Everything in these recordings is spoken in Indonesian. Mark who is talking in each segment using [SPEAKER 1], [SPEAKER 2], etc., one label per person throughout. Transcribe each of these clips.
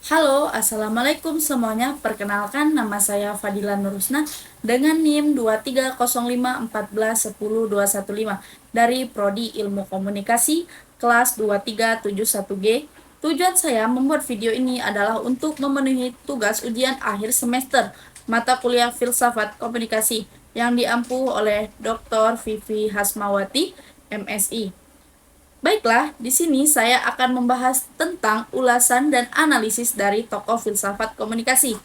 [SPEAKER 1] Halo, Assalamualaikum semuanya. Perkenalkan, nama saya Fadila Nurusna dengan NIM 23051410215 dari Prodi Ilmu Komunikasi kelas 2371G. Tujuan saya membuat video ini adalah untuk memenuhi tugas ujian akhir semester mata kuliah Filsafat Komunikasi yang diampu oleh Dr. Vivi Hasmawati, MSI. Baiklah, di sini saya akan membahas tentang ulasan dan analisis dari tokoh filsafat komunikasi.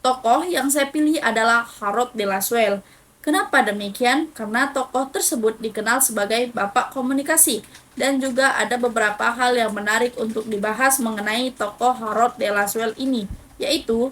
[SPEAKER 1] Tokoh yang saya pilih adalah Harold de Lasswell. Kenapa demikian? Karena tokoh tersebut dikenal sebagai bapak komunikasi dan juga ada beberapa hal yang menarik untuk dibahas mengenai tokoh Harold de Lasswell ini, yaitu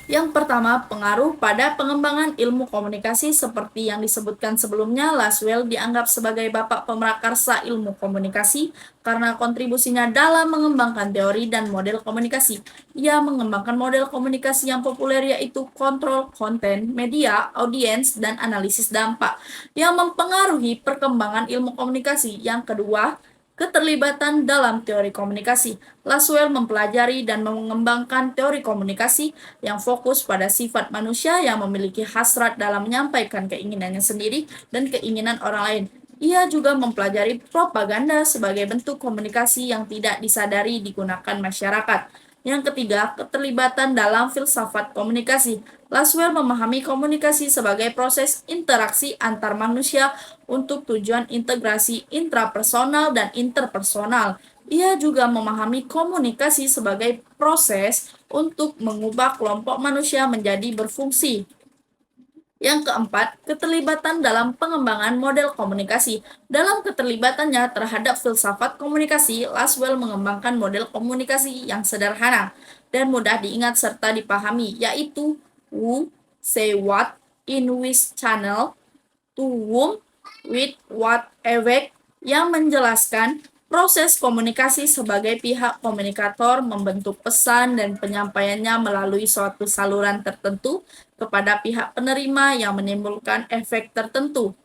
[SPEAKER 1] yang pertama, pengaruh pada pengembangan ilmu komunikasi seperti yang disebutkan sebelumnya, Lasswell dianggap sebagai bapak pemrakarsa ilmu komunikasi karena kontribusinya dalam mengembangkan teori dan model komunikasi. Ia mengembangkan model komunikasi yang populer yaitu kontrol konten, media, audiens, dan analisis dampak yang mempengaruhi perkembangan ilmu komunikasi. Yang kedua, keterlibatan dalam teori komunikasi. Lasswell mempelajari dan mengembangkan teori komunikasi yang fokus pada sifat manusia yang memiliki hasrat dalam menyampaikan keinginannya sendiri dan keinginan orang lain. Ia juga mempelajari propaganda sebagai bentuk komunikasi yang tidak disadari digunakan masyarakat. Yang ketiga, keterlibatan dalam filsafat komunikasi. Lasswell memahami komunikasi sebagai proses interaksi antar manusia untuk tujuan integrasi intrapersonal dan interpersonal. Ia juga memahami komunikasi sebagai proses untuk mengubah kelompok manusia menjadi berfungsi. Yang keempat, keterlibatan dalam pengembangan model komunikasi. Dalam keterlibatannya terhadap filsafat komunikasi, Lasswell mengembangkan model komunikasi yang sederhana dan mudah diingat serta dipahami, yaitu who, say what, in which channel, to whom, with what effect, yang menjelaskan proses komunikasi sebagai pihak komunikator membentuk pesan dan penyampaiannya melalui suatu saluran tertentu kepada pihak penerima yang menimbulkan efek tertentu.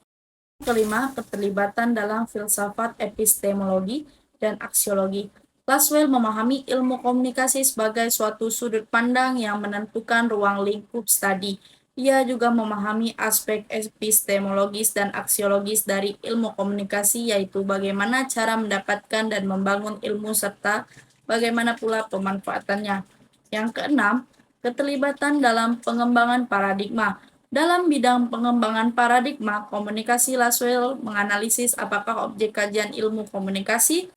[SPEAKER 1] Kelima, keterlibatan dalam filsafat epistemologi dan aksiologi. Lasswell memahami ilmu komunikasi sebagai suatu sudut pandang yang menentukan ruang lingkup studi. Ia juga memahami aspek epistemologis dan aksiologis dari ilmu komunikasi, yaitu bagaimana cara mendapatkan dan membangun ilmu serta bagaimana pula pemanfaatannya. Yang keenam, keterlibatan dalam pengembangan paradigma. Dalam bidang pengembangan paradigma komunikasi, Lasswell menganalisis apakah objek kajian ilmu komunikasi,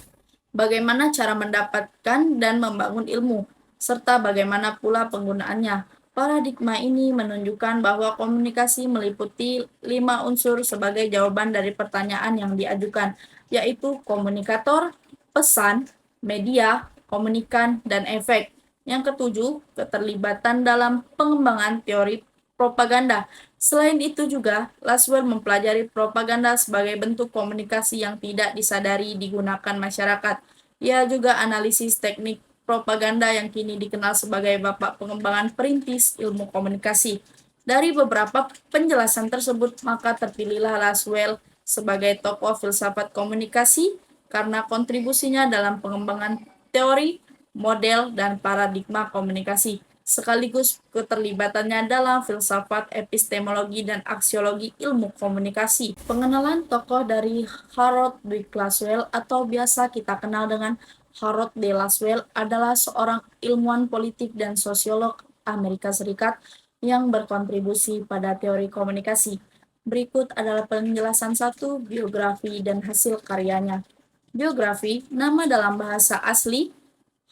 [SPEAKER 1] bagaimana cara mendapatkan dan membangun ilmu, serta bagaimana pula penggunaannya. Paradigma ini menunjukkan bahwa komunikasi meliputi 5 unsur sebagai jawaban dari pertanyaan yang diajukan, yaitu komunikator, pesan, media, komunikan, dan efek. Yang ketujuh, keterlibatan dalam pengembangan teori propaganda. Selain itu juga, Lasswell mempelajari propaganda sebagai bentuk komunikasi yang tidak disadari digunakan masyarakat. Ia juga analisis teknik propaganda yang kini dikenal sebagai bapak pengembangan perintis ilmu komunikasi. Dari beberapa penjelasan tersebut, maka terpilihlah Lasswell sebagai tokoh filsafat komunikasi karena kontribusinya dalam pengembangan teori, model, dan paradigma komunikasi sekaligus keterlibatannya dalam filsafat, epistemologi, dan aksiologi ilmu komunikasi. Pengenalan tokoh dari Harold de Lasswell atau biasa kita kenal dengan Harold de Lasswell adalah seorang ilmuwan politik dan sosiolog Amerika Serikat yang berkontribusi pada teori komunikasi. Berikut adalah penjelasan satu biografi dan hasil karyanya. Biografi, nama dalam bahasa asli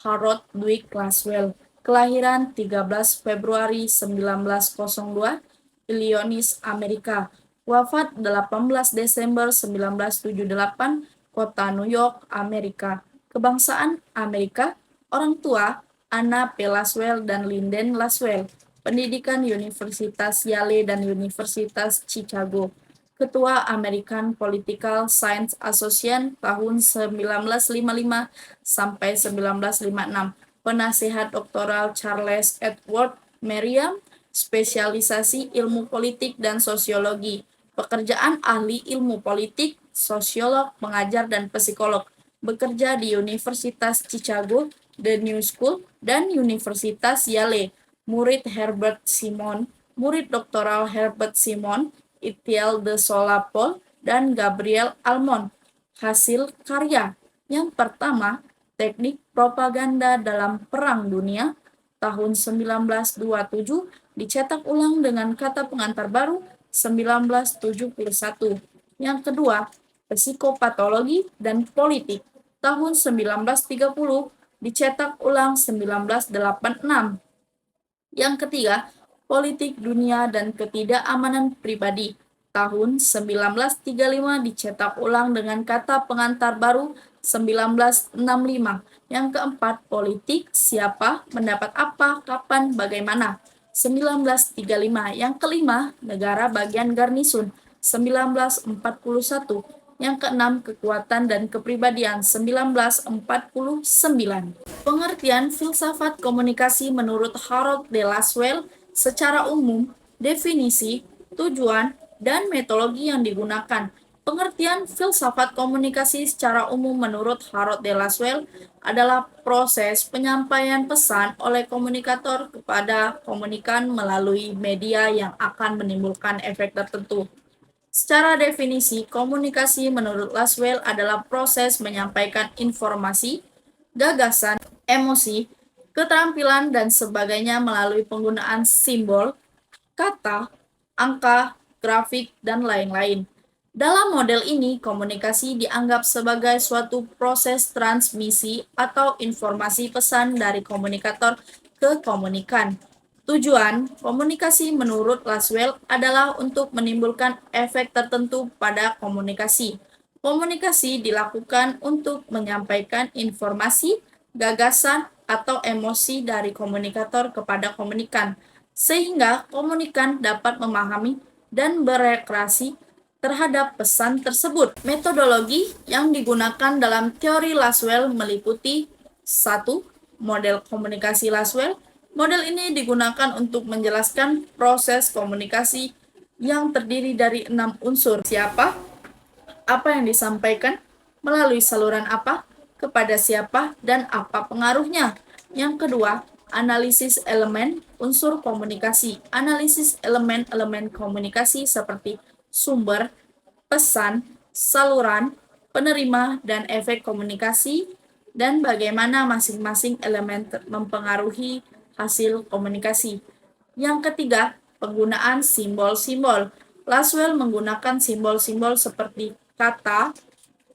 [SPEAKER 1] Harold Dwight Lasswell, kelahiran 13 Februari 1902, Illinois, Amerika. Wafat 18 Desember 1978, Kota New York, Amerika. Kebangsaan Amerika, orang tua Anna P. Lasswell dan Linden Lasswell. Pendidikan Universitas Yale dan Universitas Chicago. Ketua American Political Science Association tahun 1955 sampai 1956. Penasehat doktoral Charles Edward Merriam, spesialisasi ilmu politik dan sosiologi. Pekerjaan ahli ilmu politik, sosiolog, pengajar, dan psikolog. Bekerja di Universitas Chicago The New School, dan Universitas Yale. Murid Herbert Simon, murid doktoral Herbert Simon, Itiel de Solapol, dan Gabriel Almond. Hasil karya yang pertama, Teknik Propaganda dalam Perang Dunia, tahun 1927, dicetak ulang dengan kata pengantar baru 1971. Yang kedua, Psikopatologi dan Politik, tahun 1930, dicetak ulang 1986. Yang ketiga, Politik Dunia dan Ketidakamanan Pribadi, tahun 1935, dicetak ulang dengan kata pengantar baru 1965. Yang keempat, Politik Siapa, Mendapat Apa, Kapan, Bagaimana, 1935. Yang kelima, Negara Bagian Garnisun, 1941. Yang keenam, Kekuatan dan Kepribadian, 1949. Pengertian filsafat komunikasi menurut Harold de Lasswell secara umum, definisi, tujuan, dan metodologi yang digunakan. Pengertian filsafat komunikasi secara umum menurut Harold de Lasswell adalah proses penyampaian pesan oleh komunikator kepada komunikan melalui media yang akan menimbulkan efek tertentu. Secara definisi, komunikasi menurut Lasswell adalah proses menyampaikan informasi, gagasan, emosi, keterampilan, dan sebagainya melalui penggunaan simbol, kata, angka, grafik, dan lain-lain. Dalam model ini, komunikasi dianggap sebagai suatu proses transmisi atau informasi pesan dari komunikator ke komunikan. Tujuan komunikasi menurut Lasswell adalah untuk menimbulkan efek tertentu pada komunikasi. Komunikasi dilakukan untuk menyampaikan informasi, gagasan, atau emosi dari komunikator kepada komunikan, sehingga komunikan dapat memahami dan bereaksi terhadap pesan tersebut. Metodologi yang digunakan dalam teori Lasswell meliputi 1. Model komunikasi Lasswell. Model ini digunakan untuk menjelaskan proses komunikasi yang terdiri dari 6 unsur. Siapa, apa yang disampaikan, melalui saluran apa, kepada siapa, dan apa pengaruhnya. Yang kedua, analisis elemen unsur komunikasi. Analisis elemen-elemen komunikasi seperti sumber, pesan, saluran, penerima, dan efek komunikasi, dan bagaimana masing-masing elemen mempengaruhi hasil komunikasi. Yang ketiga, penggunaan simbol-simbol. Lasswell menggunakan simbol-simbol seperti kata,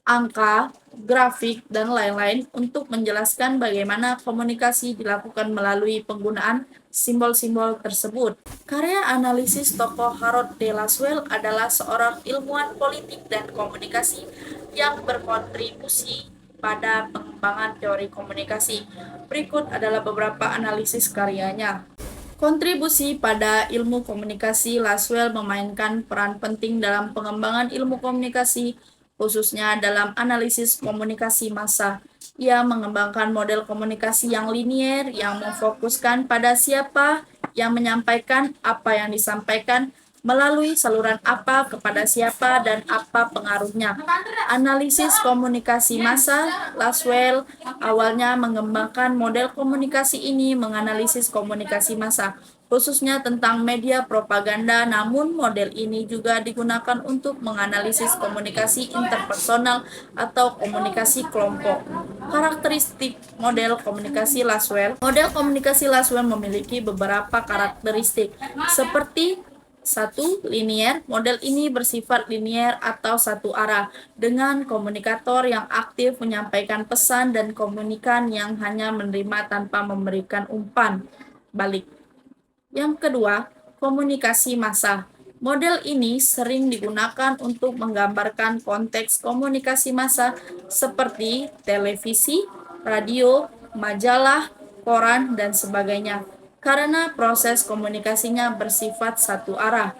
[SPEAKER 1] angka, grafik, dan lain-lain untuk menjelaskan bagaimana komunikasi dilakukan melalui penggunaan simbol-simbol tersebut. Karya analisis tokoh Harold de Lasswell adalah seorang ilmuwan politik dan komunikasi yang berkontribusi pada pengembangan teori komunikasi. Berikut adalah beberapa analisis karyanya. Kontribusi pada ilmu komunikasi, Lasswell memainkan peran penting dalam pengembangan ilmu komunikasi, khususnya dalam analisis komunikasi massa. Ia mengembangkan model komunikasi yang linier yang memfokuskan pada siapa yang menyampaikan apa yang disampaikan, melalui saluran apa, kepada siapa, dan apa pengaruhnya. Analisis komunikasi massa, Lasswell awalnya mengembangkan model komunikasi ini menganalisis komunikasi massa, khususnya tentang media propaganda, namun model ini juga digunakan untuk menganalisis komunikasi interpersonal atau komunikasi kelompok. Karakteristik model komunikasi Lasswell. Model komunikasi Lasswell memiliki beberapa karakteristik, seperti 1. Linier. Model ini bersifat linier atau satu arah, dengan komunikator yang aktif menyampaikan pesan dan komunikan yang hanya menerima tanpa memberikan umpan balik. Yang kedua, komunikasi massa. Model ini sering digunakan untuk menggambarkan konteks komunikasi massa seperti televisi, radio, majalah, koran, dan sebagainya, karena proses komunikasinya bersifat satu arah.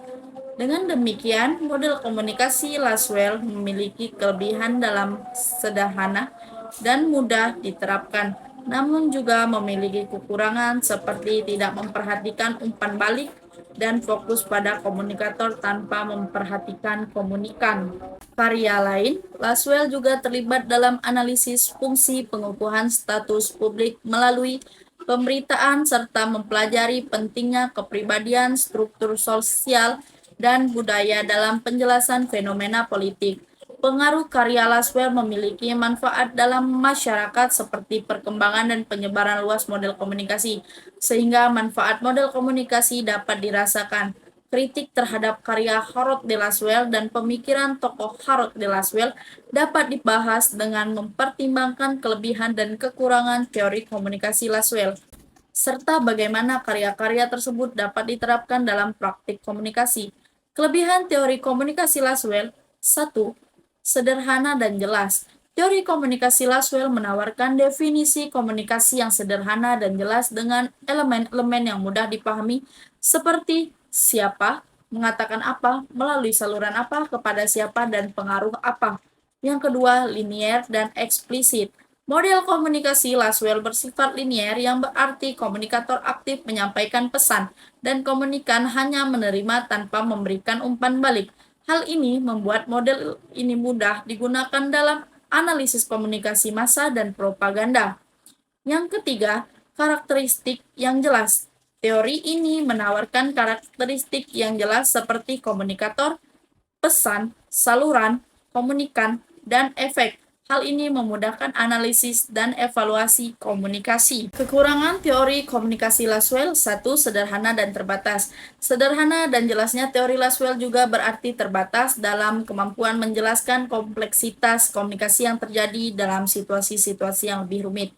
[SPEAKER 1] Dengan demikian, model komunikasi Lasswell memiliki kelebihan dalam sederhana dan mudah diterapkan. namun juga memiliki kekurangan seperti tidak memperhatikan umpan balik dan fokus pada komunikator tanpa memperhatikan komunikan. Karya lain, Laswell juga terlibat dalam analisis fungsi pengukuhan status publik melalui pemberitaan serta mempelajari pentingnya kepribadian, struktur sosial, dan budaya dalam penjelasan fenomena politik. Pengaruh karya Laswell memiliki manfaat dalam masyarakat seperti perkembangan dan penyebaran luas model komunikasi, sehingga manfaat model komunikasi dapat dirasakan. Kritik terhadap karya Harold de Laswell dan pemikiran tokoh Harold de Laswell dapat dibahas dengan mempertimbangkan kelebihan dan kekurangan teori komunikasi Laswell, serta bagaimana karya-karya tersebut dapat diterapkan dalam praktik komunikasi. Kelebihan teori komunikasi Laswell: 1. Sederhana dan jelas. Teori komunikasi Laswell menawarkan definisi komunikasi yang sederhana dan jelas dengan elemen-elemen yang mudah dipahami seperti siapa, mengatakan apa, melalui saluran apa, kepada siapa, dan pengaruh apa. Yang kedua, linier dan eksplisit. Model komunikasi Laswell bersifat linier yang berarti komunikator aktif menyampaikan pesan dan komunikan hanya menerima tanpa memberikan umpan balik. Hal ini membuat model ini mudah digunakan dalam analisis komunikasi massa dan propaganda. Yang ketiga, karakteristik yang jelas. Teori ini menawarkan karakteristik yang jelas seperti komunikator, pesan, saluran, komunikan, dan efek. Hal ini memudahkan analisis dan evaluasi komunikasi. Kekurangan teori komunikasi Laswell: 1. Sederhana dan terbatas. Sederhana dan jelasnya teori Laswell juga berarti terbatas dalam kemampuan menjelaskan kompleksitas komunikasi yang terjadi dalam situasi-situasi yang lebih rumit.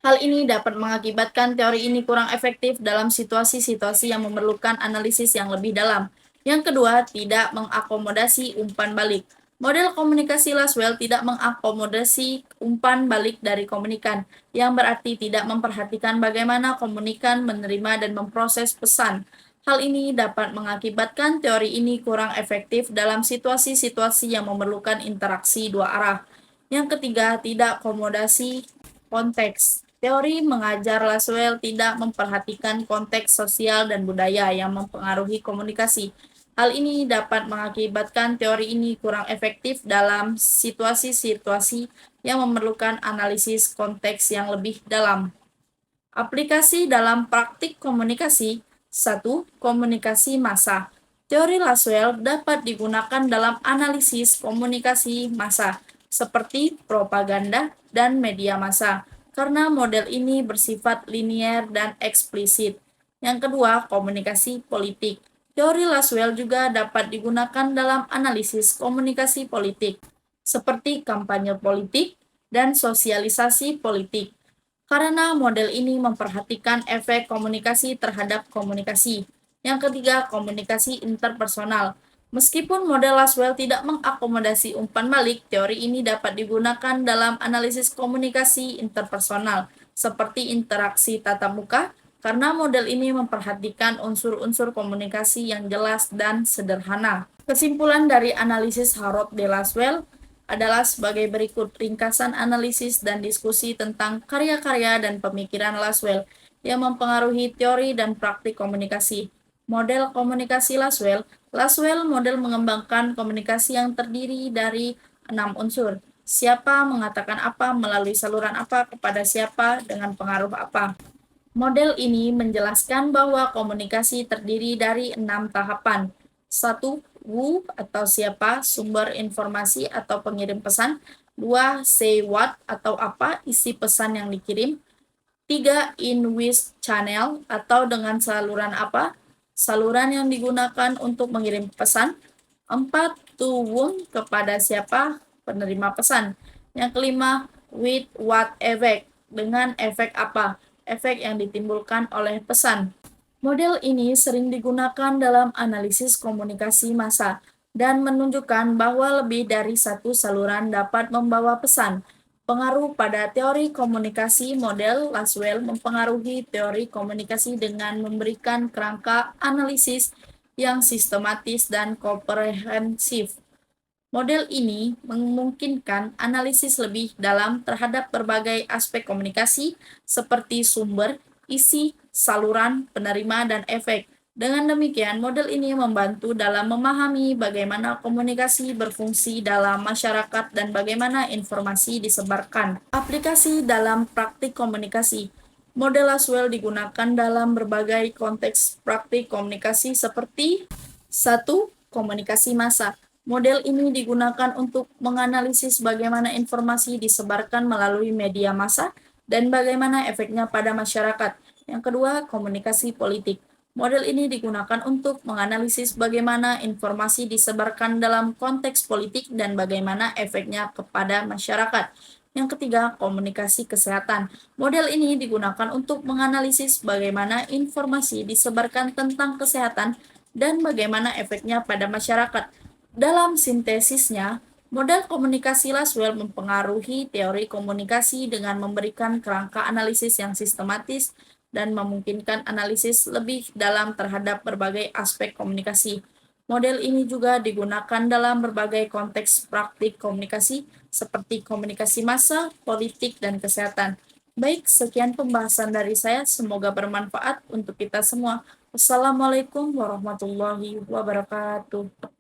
[SPEAKER 1] Hal ini dapat mengakibatkan teori ini kurang efektif dalam situasi-situasi yang memerlukan analisis yang lebih dalam. Yang kedua, tidak mengakomodasi umpan balik. Model komunikasi Laswell tidak mengakomodasi umpan balik dari komunikan, yang berarti tidak memperhatikan bagaimana komunikan menerima dan memproses pesan. Hal ini dapat mengakibatkan teori ini kurang efektif dalam situasi-situasi yang memerlukan interaksi dua arah. Yang ketiga, tidak akomodasi konteks. Teori mengajar Laswell tidak memperhatikan konteks sosial dan budaya yang mempengaruhi komunikasi. Hal ini dapat mengakibatkan teori ini kurang efektif dalam situasi-situasi yang memerlukan analisis konteks yang lebih dalam. Aplikasi dalam praktik komunikasi. 1. Komunikasi massa. Teori Laswell dapat digunakan dalam analisis komunikasi massa, seperti propaganda dan media massa, karena model ini bersifat linier dan eksplisit. Yang kedua, komunikasi politik. Teori Laswell juga dapat digunakan dalam analisis komunikasi politik, seperti kampanye politik dan sosialisasi politik, karena model ini memperhatikan efek komunikasi terhadap komunikasi. Yang ketiga, komunikasi interpersonal. Meskipun model Laswell tidak mengakomodasi umpan balik, teori ini dapat digunakan dalam analisis komunikasi interpersonal, seperti interaksi tatap muka, karena model ini memperhatikan unsur-unsur komunikasi yang jelas dan sederhana. Kesimpulan dari analisis Harold de Laswell adalah sebagai berikut: ringkasan analisis dan diskusi tentang karya-karya dan pemikiran Laswell yang mempengaruhi teori dan praktik komunikasi. Model komunikasi Laswell. Laswell model mengembangkan komunikasi yang terdiri dari 6 unsur. Siapa, mengatakan apa, melalui saluran apa, kepada siapa, dengan pengaruh apa. Model ini menjelaskan bahwa komunikasi terdiri dari 6 tahapan. 1. Who atau siapa, sumber informasi atau pengirim pesan. 2. Say what atau apa, isi pesan yang dikirim. 3. In which channel atau dengan saluran apa, saluran yang digunakan untuk mengirim pesan. 4. To whom, kepada siapa, penerima pesan. Yang kelima, with what effect, dengan efek apa, efek yang ditimbulkan oleh pesan. Model ini sering digunakan dalam analisis komunikasi massa dan menunjukkan bahwa lebih dari satu saluran dapat membawa pesan. Pengaruh pada teori komunikasi. Model Laswell mempengaruhi teori komunikasi dengan memberikan kerangka analisis yang sistematis dan komprehensif. Model ini memungkinkan analisis lebih dalam terhadap berbagai aspek komunikasi seperti sumber, isi, saluran, penerima, dan efek. Dengan demikian, model ini membantu dalam memahami bagaimana komunikasi berfungsi dalam masyarakat dan bagaimana informasi disebarkan. Aplikasi dalam praktik komunikasi. Model Laswell digunakan dalam berbagai konteks praktik komunikasi seperti satu, komunikasi massa. Model ini digunakan untuk menganalisis bagaimana informasi disebarkan melalui media massa dan bagaimana efeknya pada masyarakat. Yang kedua, komunikasi politik. Model ini digunakan untuk menganalisis bagaimana informasi disebarkan dalam konteks politik dan bagaimana efeknya kepada masyarakat. Yang ketiga, komunikasi kesehatan. Model ini digunakan untuk menganalisis bagaimana informasi disebarkan tentang kesehatan dan bagaimana efeknya pada masyarakat. Dalam sintesisnya, model komunikasi Laswell mempengaruhi teori komunikasi dengan memberikan kerangka analisis yang sistematis dan memungkinkan analisis lebih dalam terhadap berbagai aspek komunikasi. Model ini juga digunakan dalam berbagai konteks praktik komunikasi seperti komunikasi massa, politik, dan kesehatan. Baik, sekian pembahasan dari saya. Semoga bermanfaat untuk kita semua. Wassalamualaikum warahmatullahi wabarakatuh.